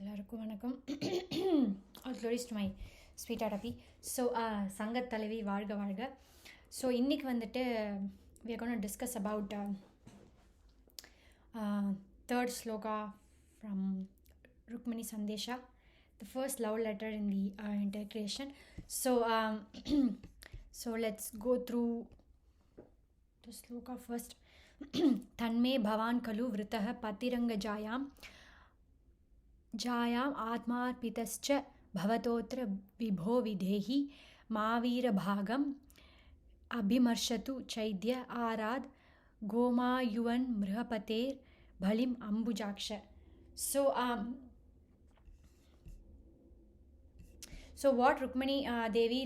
எல்லாருக்கும் வணக்கம். All glories to my sweet அரபி. ஸோ சங்கத் தலைவி வாழ்க வாழ்க. ஸோ இன்றைக்கி வந்துட்டு we are going to discuss about third sloka from Rukmini Sandesha, the first love letter in the entire creation. So so let's go through the sloka first. तन्मे भवान् खलु वृतः पतिरङ्गजायां जायाम् आत्मार्पितश्च भवतोऽत्र विभो विधेहि मावीरभागम् अभिमर्शतु चैद्य आराद् गोमायुवन् मृहपतेर् बलिम् अम्बुजाक्ष. So what Rukmini Devi,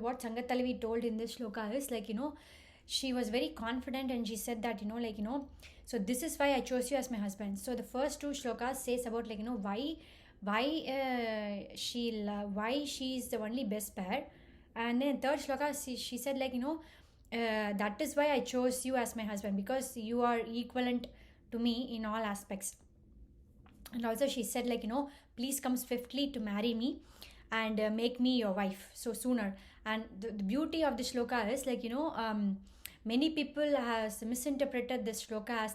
what Sangat Talavi told in this shloka is she was very confident and she said that so this is why I chose you as my husband. So the first two shlokas says about why she's the only best pair, and then third shloka she said that is why I chose you as my husband, because you are equivalent to me in all aspects. And also she said please come swiftly to marry me and make me your wife so sooner. And the beauty of the shloka is many people has misinterpreted this shloka as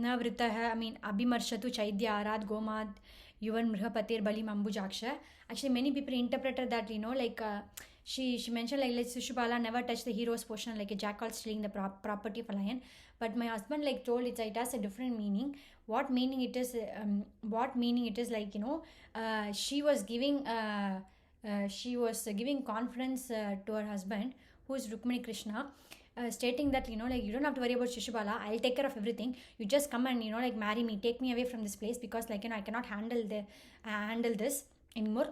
navritaha, abhimarshatu chaidya arad gomad yuvan mrihapatir balim ambujaksha. Actually many people interpreted that she mentioned let Shishupala never touch the hero's portion like a jackal stealing the property of a lion. But my husband told it has a different meaning. What meaning it is she was giving confidence to her husband, who is Rukmini Krishna, stating that you don't have to worry about Shishupala, I'll take care of everything, you just come and marry me, take me away from this place, because I cannot handle this anymore.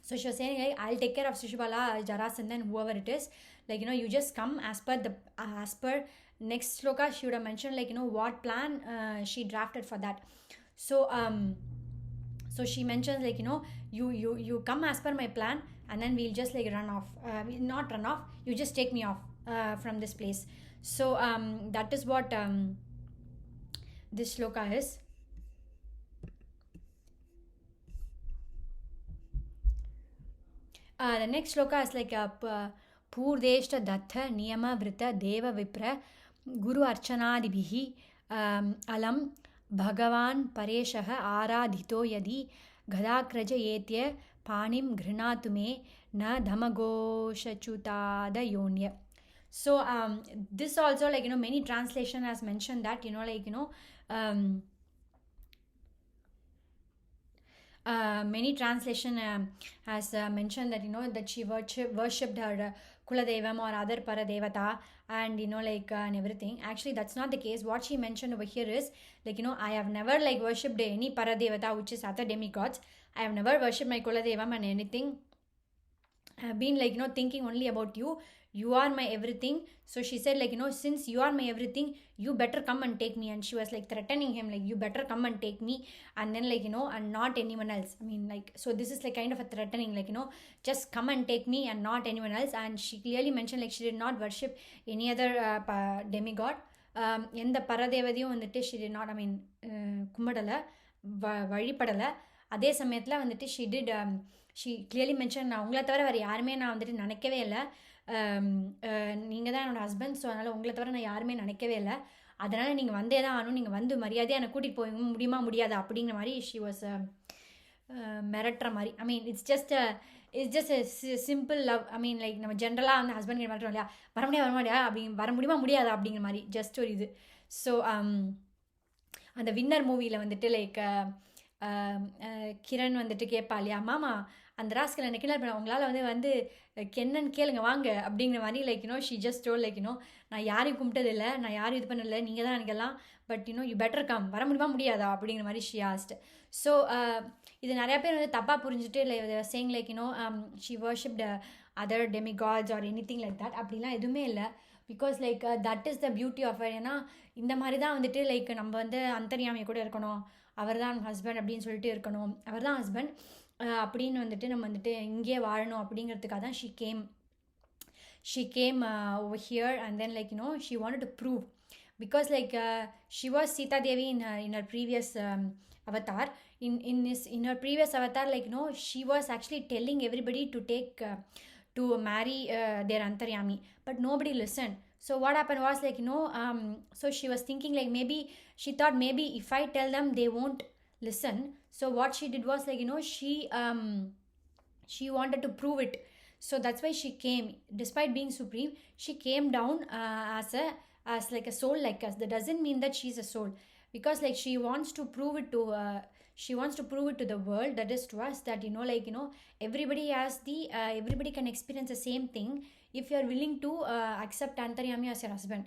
So she was saying I'll take care of Shishupala, Jarasandhan, whoever it is, you just come. As per next sloka she would have mentioned what plan she drafted for that. So so she mentions you come as per my plan, and then we'll just run off, not run off, you just take me off from this place. So that is what this shloka is. The next shloka is Purdeshta Dattha Niyama Vrita Deva Vipra Guru Archanadibhihi Alam Bhagavan Pareshaha Aradhito Yadi Gadakraja Yetya Panim Grinatume Na Dhamagoshachutada Yonya. So this also many translation has mentioned that many translation has mentioned that that she worshipped her Kuladevam or other Paradevata and and everything. Actually that's not the case. What she mentioned over here is I have never worshipped any Paradevata, which is other demigods. I have never worshipped my Kuladevam and anything. I have been thinking only about you. You are my everything. So she said since you are my everything, you better come and take me. And she was threatening him you better come and take me, and then and not anyone else. So this is kind of a threatening, just come and take me and not anyone else. And she clearly mentioned she did not worship any other demigod. எந்த பரதேவதையும் வந்துட்டு she did not கும்பிடலை, வழிபடலை. அதே சமயத்தில் she did she clearly mentioned நான் உங்களை தவிர வேறு யாருமே நான் வந்துட்டு நினைக்கவே இல்லை, நீங்கள் தான் என்னோடய ஹஸ்பண்ட், ஸோ அதனால் உங்களை தவிர நான் யாருமே நினைக்கவே இல்லை, அதனால் நீங்கள் வந்தே தான் ஆகணும், நீங்கள் வந்து மரியாதையாக என்னை கூட்டிகிட்டு போய் முடியுமா முடியாது அப்படிங்கிற மாதிரி ஷி வாஸ் மிரட்டுற மாதிரி. It's just simple love. நம்ம ஜென்ரலாக வந்து ஹஸ்பண்ட் கிட்ட மிரட்டுறோம் இல்லையா, வர முடியாது வர முடியுமா முடியாது அப்படிங்கிற மாதிரி ஜஸ்ட் ஒரு இது. ஸோ அந்த வின்னர் மூவியில் வந்துட்டு கிரண் வந்துட்டு கேட்பா இல்லையா, மாமா அந்த ராஸ்கல் என்ன கிண்டல் பண்ண, உங்களால் வந்து என்னன்னு கேளுங்க வாங்க அப்படிங்கிற மாதிரி ஷி ஜஸ்ட் டோல் நான் யாரையும் கும்பிட்டதில்லை, நான் யாரும் இது பண்ணலை, நீங்கள் தான் எனக்கெல்லாம், பட் யூ பெட்டர் கம், வர முடியுமா முடியாதா அப்படிங்கிற மாதிரி ஷி ஆஸ்ட். ஸோ இது நிறையா பேர் வந்து தப்பாக புரிஞ்சுட்டு saying she worshipped other demigods or anything like that. அப்படிலாம் எதுவுமே இல்லை. Because that is the beauty of her. ஏன்னா இந்த மாதிரி தான் வந்துட்டு நம்ம வந்து அந்தர்யாமியை கூட இருக்கணும், அவர் தான் ஹஸ்பண்ட் அப்படின்னு சொல்லிட்டு இருக்கணும், அவர் தான் ஹஸ்பண்ட் அப்படின்னு வந்துட்டு நம்ம வந்துட்டு இங்கே வாழணும் அப்படிங்கிறதுக்காக தான் she came over here. And then she wanted to prove because like she was Sita Devi in her previous avatar. In her previous avatar, like she was actually telling everybody to take to marry their Antaryami, but nobody listened. So what happened was like so she was thinking like maybe she thought maybe if I tell them they won't listen. So what she did was like she wanted to prove it. So that's why she came, despite being supreme, she came down as like a soul like us. That doesn't mean that she's a soul, because like she wants to prove it to she wants to prove it to the world, that is to us, that everybody has the everybody can experience the same thing if you're willing to accept Antaryami as your husband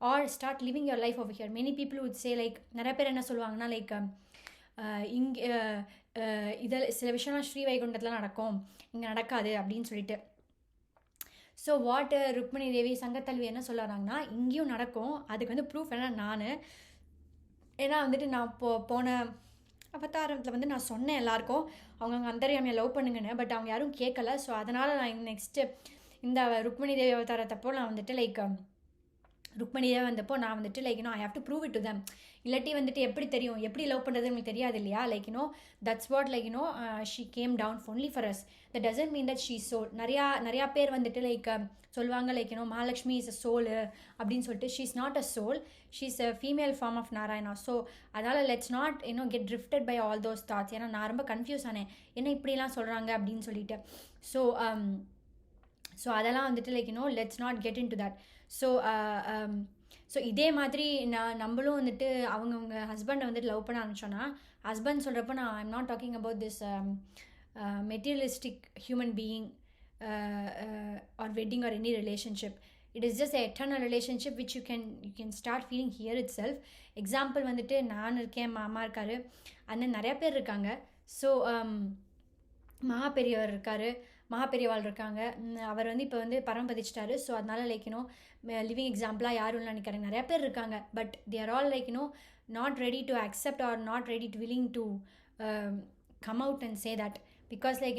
or start living your life over here. Many people would say like நிறைய பேர் என்ன சொல்லுவாங்கன்னா like இங்கே இதில் சில விஷயம்லாம் ஸ்ரீவைகுண்டத்தில் நடக்கும், இங்கே நடக்காது அப்படின்னு சொல்லிட்டு. ஸோ வாட் ருக்மணி தேவி சங்கத்தல்வி என்ன சொல்லுறாங்கன்னா, இங்கேயும் நடக்கும், அதுக்கு வந்து ப்ரூஃப் என்ன நான், ஏன்னா வந்துட்டு நான் போன அவதாரத்தில் வந்து நான் சொன்னேன் எல்லாருக்கும் அவங்க அந்தர்யாமியை லவ் பண்ணுங்கன்னு, பட் அவங்க யாரும் கேட்கல. ஸோ அதனால் நான் நெக்ஸ்ட்டு இந்த ருக்மணி தேவி அவதாரத்தப்போ நான் வந்துட்டு லைக் ருக்மணியே வந்தப்போ நான் வந்துட்டு like I have to prove it to them. இல்லாட்டி வந்துட்டு எப்படி தெரியும், எப்படி லவ் பண்ணுறது உங்களுக்கு தெரியாது இல்லையா? Like that's what like she came down only for us. That doesn't mean that she soul. நிறையா பேர் வந்துட்டு லைக் சொல்லுவாங்க like Mahalakshmi is a soul அப்படின்னு சொல்லிட்டு. She is not a soul, she is a female form of Narayana. So அதனால் let's not get drifted by all those thoughts. ஏன்னா நான் ரொம்ப கன்ஃபியூஸ் ஆனேன், என்ன இப்படிலாம் சொல்கிறாங்க அப்படின்னு சொல்லிட்டு. ஸோ அதெல்லாம் வந்துட்டு like let's not get in to that. So இதே மாதிரி நம்மளும் வந்துட்டு அவங்கவுங்க ஹஸ்பண்டை வந்துட்டு லவ் பண்ண ஆரம்பிச்சோன்னா, ஹஸ்பண்ட் சொல்கிறப்ப நான் I'm not talking about this materialistic human being or wedding or any relationship. It is just eternal relationship which you can start feeling here itself. Example வந்துட்டு நான் இருக்கேன், மாமா இருக்கார், அந்த நிறையா பேர் இருக்காங்க. ஸோ மகா பெரியவர் இருக்கார், மகா பெரியவாள் இருக்காங்க, அவர் வந்து இப்போ வந்து பரமபதிச்சிட்டாரு. ஸோ அதனால் லைக் லிவிங் எக்ஸாம்பிளாக யாரும் இல்லை நினைக்கிறேன், நிறையா பேர் இருக்காங்க. But they are all like not ready to accept or not ready to willing to come out and say that. Because like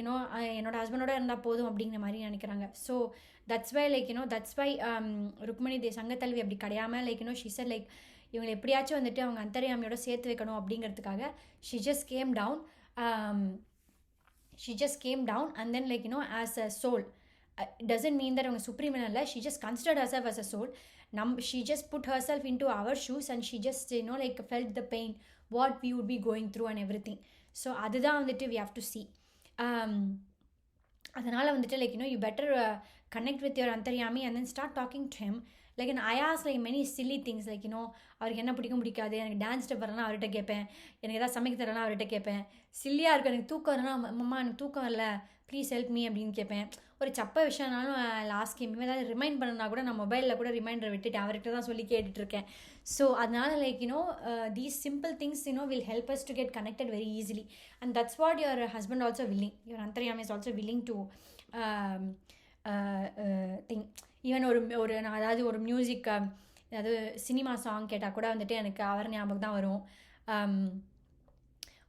என்னோட ஹஸ்பண்டோட இருந்தால் போதும் அப்படிங்கிற மாதிரி நினைக்கிறாங்க. So that's why like that's why Rukmini சங்கத்தல்வி அப்படி கிடையாமல் லைக் ஷீ செட் லைக் இவங்களை எப்படியாச்சும் வந்துட்டு அவங்க அந்தர்யாமியோட சேர்த்து வைக்கணும் அப்படிங்கிறதுக்காக she just game down. She just came down and then like as a soul. It doesn't mean that அவங்க supreme இல்ல, she just considered herself as a soul. She just put herself into our shoes and she just like felt the pain what we would be going through and everything. So அதுதான் வந்துட்டு we have to see. அதனால் வந்துட்டு like you better connect with your antaryami and then start talking to him. Like I ask like many silly things like அவருக்கு என்ன பிடிக்காது, எனக்கு dance step வரலாம் அவர்கிட்ட கேட்பேன், எனக்கு எதாவது சமைக்க தரலாம் அவர்கிட்ட கேட்பேன், சில்லியாக இருக்கும் எனக்கு தூக்கம் வரலாம், அம்மா எனக்கு தூக்கம் வரல ப்ளீஸ் ஹெல்ப் மீ அப்படின்னு கேட்பேன். ஒரு சப்ப விஷயம்னாலும் லாஸ்ட் கேம் ஏதாவது ரிமைண்ட் பண்ணனா கூட நான் மொபைலில் கூட ரிமைண்டர் விட்டுட்டு அவர்கிட்ட தான் சொல்லி கேட்டுட்ருக்கேன். ஸோ அதனால் like these simple things will help us to get connected very easily. And that's what your husband also willing, your அந்தர்யாமி is also willing to think. Even ஒரு நான் அதாவது ஒரு மியூசிக் அதாவது சினிமா சாங் கேட்டால் கூட வந்துட்டு எனக்கு அவர் ஞாபகம் தான் வரும்.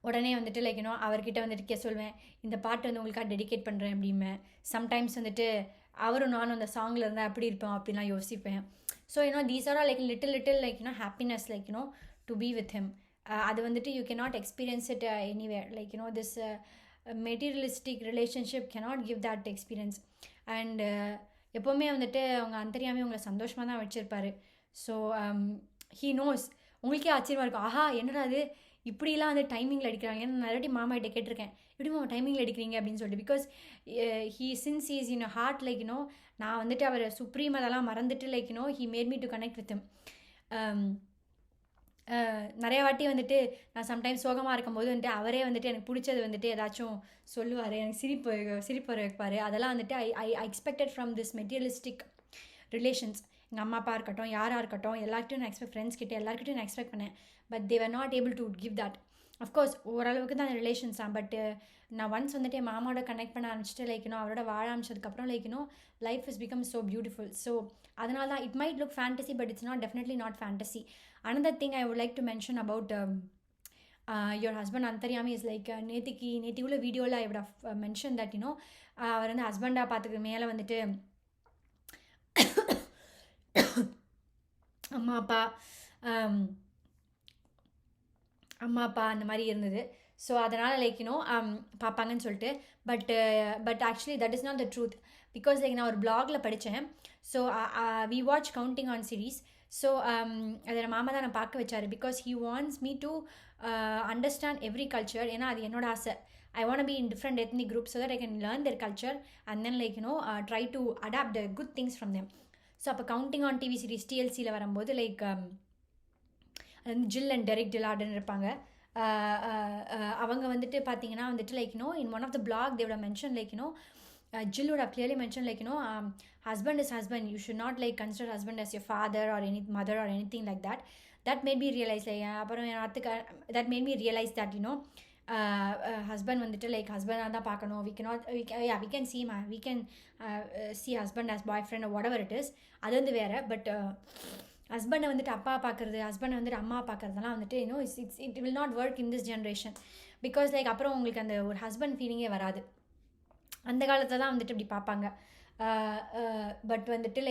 உடனே வந்துட்டு லைக் அவர்கிட்ட வந்துட்டு சொல்வேன், இந்த பாட்டு வந்து உங்களுக்காக டெடிகேட் பண்ணுறேன் அப்படிம்பேன். சம்டைம்ஸ் வந்துட்டு அவரும் நானும் அந்த சாங்கில் இருந்தால் எப்படி இருப்போம் அப்படின்லாம் யோசிப்பேன். So these are like little like happiness like to be with him. அது வந்துட்டு you can not experience it anywhere. Like this materialistic relationship cannot give that experience. And எப்போவுமே வந்துட்டு அவங்க அந்தர்யாமி உங்களை சந்தோஷமாக தான் வச்சுருப்பாரு. So he knows. உங்களுக்கே ஆச்சரியமாக இருக்கும், ஆஹா என்னடா அது இப்படிலாம் வந்து டைமிங்கில் அடிக்கிறாங்க. ஏன்னா நிறைய மாமா கிட்ட கேட்டிருக்கேன், எப்படி மாமா டைமிங்கில் அடிக்கிறீங்க அப்படின்னு சொல்லிட்டு. Because he since is in heart like நான் வந்துட்டு அவர் சுப்ரீம் அதெல்லாம் மறந்துட்டு like he made me to connect with him. நிறைய வாட்டி வந்துட்டு நான் சம்டைம்ஸ் சோகமாக இருக்கும்போது வந்துட்டு அவரே வந்துட்டு எனக்கு பிடிச்சது வந்துட்டு ஏதாச்சும் சொல்லுவார், எனக்கு சிரிப்பு வைப்பார். அதெல்லாம் வந்துட்டு I expected from this materialistic relations. எங்கள் அம்மா அப்பா இருக்கட்டும், யாராக இருக்கட்டும், எல்லார்கிட்டையும் நான் ஃப்ரெண்ட்ஸ் கிட்டே எல்லாருக்கிட்டையும் நான் எக்ஸ்பெக்ட் பண்ணேன். But they were not able to give that. Of course ஓரளவுக்கு தான் ரிலேஷன்ஸ் தான். பட் நான் ஒன்ஸ் வந்துட்டு என் மாமாவோட கனெக்ட் பண்ண ஆரம்பிச்சிட்டு லைக் அவரோட வாழ ஆரம்பிச்சதுக்கப்புறம் like life is become so beautiful. So அதனால தான் it might look fantasy but it's not definitely not fantasy. Another thing I would like to mention about your husband Antaryami is like நேத்திக்கு உள்ள வீடியோவில் I would have mentioned that அவர் வந்து ஹஸ்பண்டாக பார்த்துக்கு மேலே வந்துட்டு அம்மா அப்பா um, அம்மா அப்பா அந்த மாதிரி இருந்தது. ஸோ அதனால் லைக் பார்ப்பாங்கன்னு சொல்லிட்டு. But actually that is not the truth. Because like நான் ஒரு பிளாகில் படித்தேன். So we watch counting on series. So அதில் மாமா தான் நான் பார்க்க வச்சார். Because he wants me to understand every culture. ஏன்னா அது என்னோட ஆசை. I want to be in different ethnic groups so that I can learn their culture and then try to adapt the good things from them. So அப்போ counting on TV series டிஎல்சியில் வரும்போது like அது வந்து ஜில் and Derek டிலார்டுன்னு இருப்பாங்க. அவங்க வந்துட்டு பார்த்தீங்கன்னா வந்துட்டு in one of the blog they would have mentioned Jill would have clearly mentioned husband is husband. You should not consider husband as your father or any mother or anything like that. That made me realize that made me realize that husband வந்துட்டு husband தான் பார்க்கணும். we can see we can see husband as boyfriend or whatever it is. அது வந்து வேறு. But ஹஸ்பண்டை வந்துட்டு அப்பா பார்க்குறது, ஹஸ்பண்டை வந்துட்டு அம்மா பார்க்குறதுலாம் வந்துட்டு it will not work in this generation. Because அப்புறம் உங்களுக்கு அந்த ஒரு ஹஸ்பண்ட் ஃபீலிங்கே வராது. அந்த காலத்தில் தான் வந்துட்டு இப்படி பார்ப்பாங்க. பட் வந்துட்டு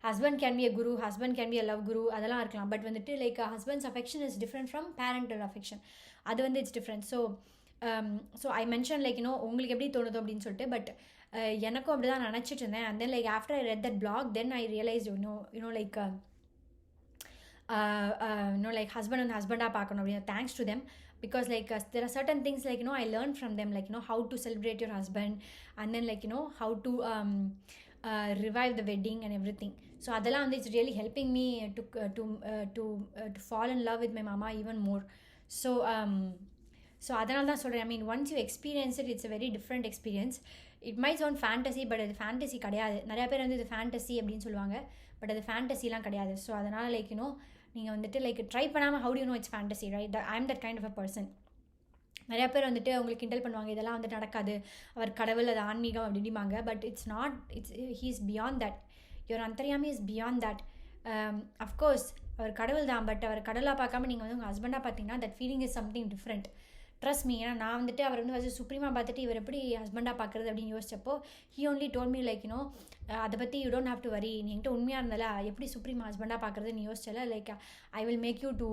husband can be a guru, husband can be a love guru, அதெல்லாம் இருக்கலாம். பட் வந்துட்டு husband's affection is different from parental affection. அது வந்து it's different. So I mention உங்களுக்கு எப்படி தோணுதோ அப்படின்னு சொல்லிட்டு. பட் எனக்கும் அப்படி தான் நினச்சிட்டு இருந்தேன். And then after I read that blog then I realise husband and husband பார்க்கணும் அப்படின்னு. Thanks to them. Because there are certain things I learned from them, how to celebrate your husband, and then how to revive the wedding and everything. So adala and it's really helping me to fall in love with my mama even more. So அதனால தான் சொல்கிறேன். I mean, once you experience it, it's a very different experience. It might sound fantasy, but அது fantasy கிடையாது. நிறையா பேர் வந்து இது fantasy அப்படின்னு சொல்லுவாங்க. பட் அது ஃபேண்டசிலாம் கிடையாது. ஸோ அதனால் நீங்கள் வந்துட்டு ட்ரை பண்ணாமல் how do you know it's fantasy, right? I am that kind of a person. நிறையா பேர் வந்துட்டு அவங்களுக்கு கிண்டல் பண்ணுவாங்க, இதெல்லாம் வந்துட்டு நடக்காது, அவர் கடவுள், அது ஆன்மீகம் அப்படிம்பாங்க. But it's not, he is beyond that. your அந்தர்யாமி is beyond that. அஃப்கோர்ஸ் அவர் கடவுள் தான். பட் அவர் கடவுளாக பார்க்காம நீங்கள் வந்து உங்கள் ஹஸ்பண்டாக பார்த்தீங்கன்னா that feeling is something different. Trust me. ஏன்னா நான் வந்துட்டு அவர் வந்து ஃபஸ்ட்டு சுப்ரீமாக பார்த்துட்டு இவர் எப்படி ஹஸ்பண்டாக பார்க்குறது அப்படின்னு யோசிச்சப்போ ஹீ ஒன்லி டோல் மீ அதை பற்றி you don't have to worry. நீ என்கிட்ட உண்மையாக இருந்தால எப்படி சுப்ரீம் ஹஸ்பண்டாக பார்க்குறதுன்னு யோசிச்சல. I will make you to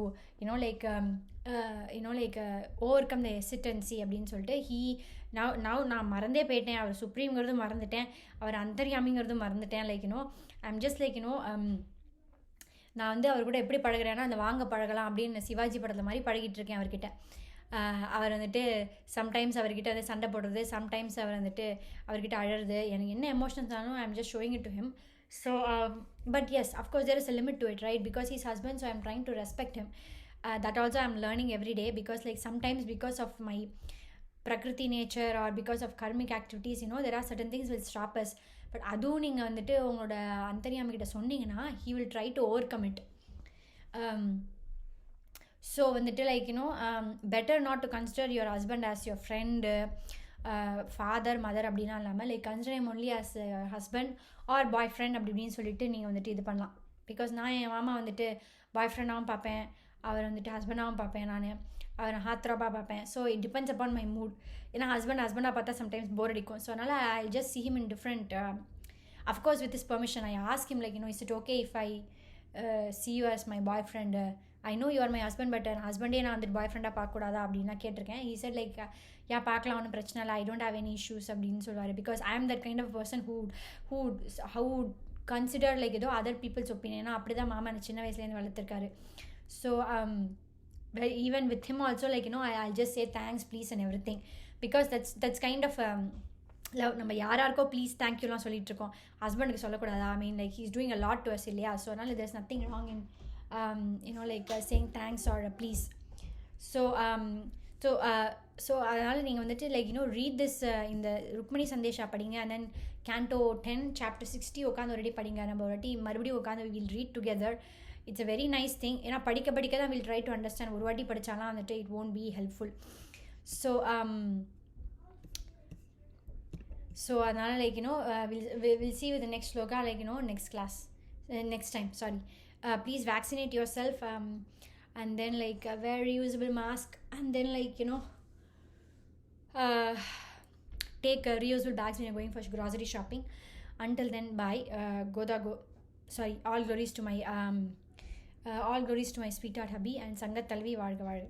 overcome the hesitancy அப்படின்னு சொல்லிட்டு நான் மறந்தே போயிட்டேன். அவர் சுப்ரீம்ங்கிறதும் மறந்துட்டேன், அவர் அந்தர்யாமிங்கிறதும் மறந்துட்டேன். ஐம் ஜஸ்ட் நான் வந்து அவர் கூட எப்படி பழகிறேன்னா அந்த வாங்க பழகலாம் அப்படின்னு சிவாஜி படத்தில் மாதிரி பழகிட்டு இருக்கேன் அவர்கிட்ட. அவர் வந்துட்டு சம்டைம்ஸ் அவர்கிட்ட வந்து சண்டை போடுறது, சம்டைம்ஸ் அவர் வந்துட்டு அவர்கிட்ட அழறது, எனக்கு என்ன எமோஷன்ஸ் ஆனாலும் I am just showing it to him. So but yes, of course there is a limit to it, right? Because he's husband, so I am trying to respect him. That also I am learning every day. Because sometimes because of my prakriti nature or because of karmic activities there are certain things will stop us. But அதுவும் நீங்கள் வந்துட்டு உங்களோட அந்தர்யாமிகிட்ட சொன்னீங்கன்னா he will try to overcome it. So வந்துட்டு better not to consider your husband as your friend, father, mother அப்படிலாம் இல்லாமல் consider him only as husband or boyfriend அப்படி இப்படின்னு சொல்லிட்டு நீங்கள் வந்துட்டு இது பண்ணலாம். பிகாஸ் நான் என் மாமா வந்துட்டு பாய் ஃப்ரெண்டாகவும் பார்ப்பேன், அவர் வந்துட்டு ஹஸ்பண்டாகவும் பார்ப்பேன், நான் அவரை ஹாத்ராப்பாக பார்ப்பேன். So it depends upon my mood. ஏன்னா ஹஸ்பண்டாக பார்த்தா சம்டைம்ஸ் போர் அடிக்கும். ஸோ அதனால் I just see him in different of course with his permission. I ask him is it okay if I see you as my boyfriend? I know you are my husband, but ஹஸ்பண்டே நான் வந்துட்டு பாய் ஃப்ரெண்டாக பார்க்கக்கூடாதா அப்படின்னா கேட்டிருக்கேன். he said யா பார்க்கலாம், ஒன்றும் பிரச்சனை இல்லை, I don't have any issues அப்படின்னு சொல்லுவார். Because I am that kind of person who consider ஏதோ அதர் பீப்புள்ஸ் ஒப்பீனியன். அப்படி தான் மாமா எனக்கு சின்ன வயசுலேருந்து வளர்த்துருக்காரு. So even with him also I just say thanks, please and everything. Because that's kind of love. நம்ம யாராருக்கோ ப்ளீஸ் தேங்க்யூலாம் சொல்லிட்டு இருக்கோம், ஹஸ்பண்டுக்கு சொல்லக்கூடாதா? I mean he is doing a lot to us இல்லையா? ஸோ அதனால் there is nothing wrong in saying thanks or please. So அதனால் நீங்கள் வந்துட்டு read this இந்த ருக்மணி சந்தேஷா படிங்க. and then canto 10 chapter 60 உட்காந்து ஒருடி படிங்க. நம்ம ஒருட்டி மறுபடியும் உட்காந்து we will read together. It's a very nice thing. ஏன்னா படிக்க தான் we'll try to understand. ஒரு வாட்டி படித்தாலாம் வந்துட்டு it won't be helpful. So அதனால் we'll see with the next sloka next class, next time, sorry. Please vaccinate yourself, and then wear reusable mask, and then take reusable bags when you're going for grocery shopping. Until then, bye. Sorry, all glories to my All glories to my sweetheart hubby and Sangat Talvi Varga Varga.